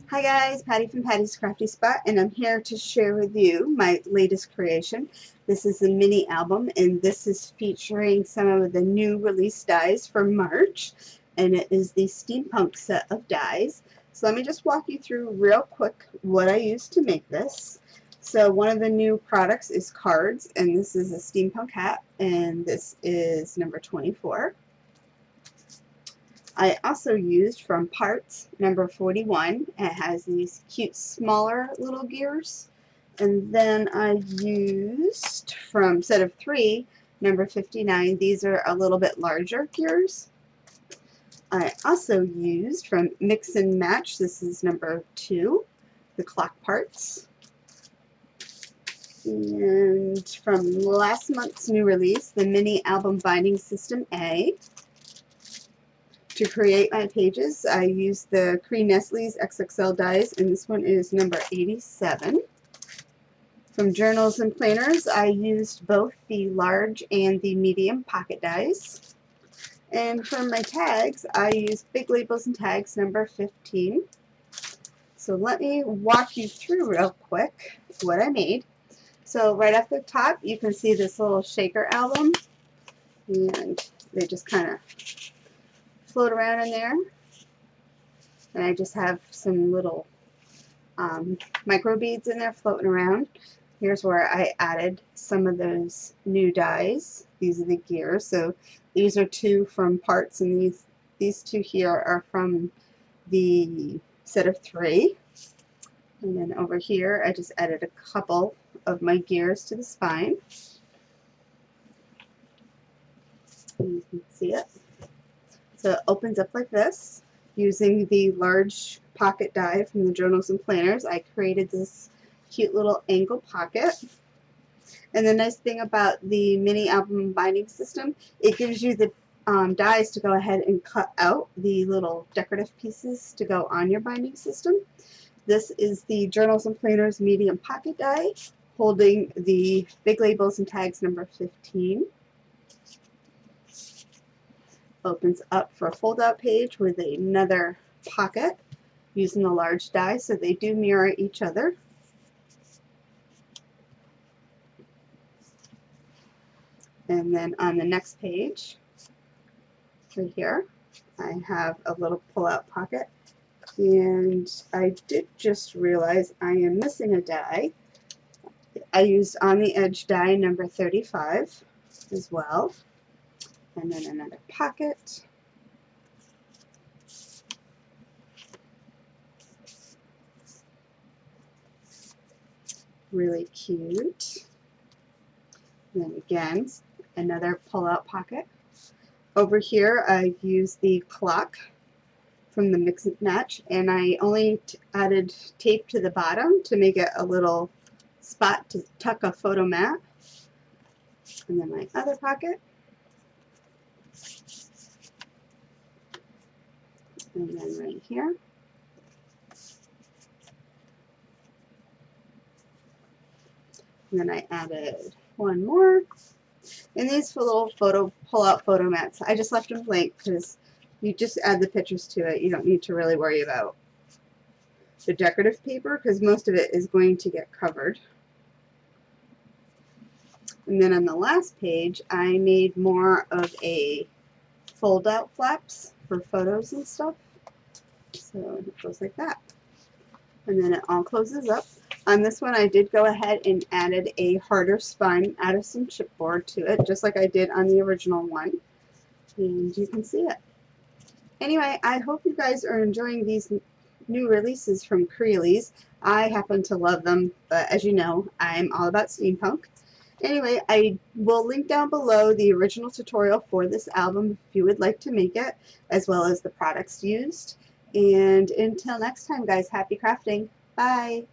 Hi guys, Patty from Patty's Crafty Spot, and I'm here to share with you my latest creation. This is a mini album, and this is featuring some of the new release dies for March, and it is the Steampunk set of dies. So let me just walk you through real quick what I used to make this. So one of the new products is Cardzz, and this is a steampunk hat, and this is number 24. I also used from parts number 41. It has these cute smaller little gears. And then I used from set of 3, number 59. These are a little bit larger gears. I also used from Mix and Match. This is number 2, the clock parts. And from last month's new release, the mini album binding system A. To create my pages, I used the Crealies XXL dies, and this one is number 87. From journals and planners, I used both the large and the medium pocket dies. And for my tags, I used big labels and tags number 15. So let me walk you through real quick what I made. So right off the top, you can see this little shaker album, and they just kind of float around in there, and I just have some little micro beads in there floating around. Here's where I added some of those new dies. These are the gears. So these are 2 from parts, and these 2 here are from the set of 3. And then over here I just added a couple of my gears to the spine. And you can see it. So it opens up like this. Using the large pocket die from the journals and planners, I created this cute little angle pocket. And the nice thing about the mini album binding system, it gives you the dies to go ahead and cut out the little decorative pieces to go on your binding system. This is the journals and planners medium pocket die, holding the big labels and tags number 15. Opens up for a fold-out page with another pocket using the large die, so they do mirror each other. And then on the next page, right here, I have a little pull-out pocket, and I did just realize I am missing a die. I used on the edge die number 35 as well. And then another pocket. Really cute. And then again, another pull-out pocket. Over here, I used the clock from the Mix and Match, and I only added tape to the bottom to make it a little spot to tuck a photo mat. And then my other pocket. And then right here. And then I added one more. And these for little pull-out photo mats. I just left them blank because you just add the pictures to it. You don't need to really worry about the decorative paper because most of it is going to get covered. And then on the last page, I made more of a fold-out flaps for photos and stuff. So it goes like that. And then it all closes up. On this one, I did go ahead and added a harder spine out of some chipboard to it, just like I did on the original one. And you can see it. Anyway, I hope you guys are enjoying these new releases from Crealies. I happen to love them, but as you know, I'm all about steampunk. Anyway, I will link down below the original tutorial for this album if you would like to make it, as well as the products used. And until next time, guys, happy crafting. Bye!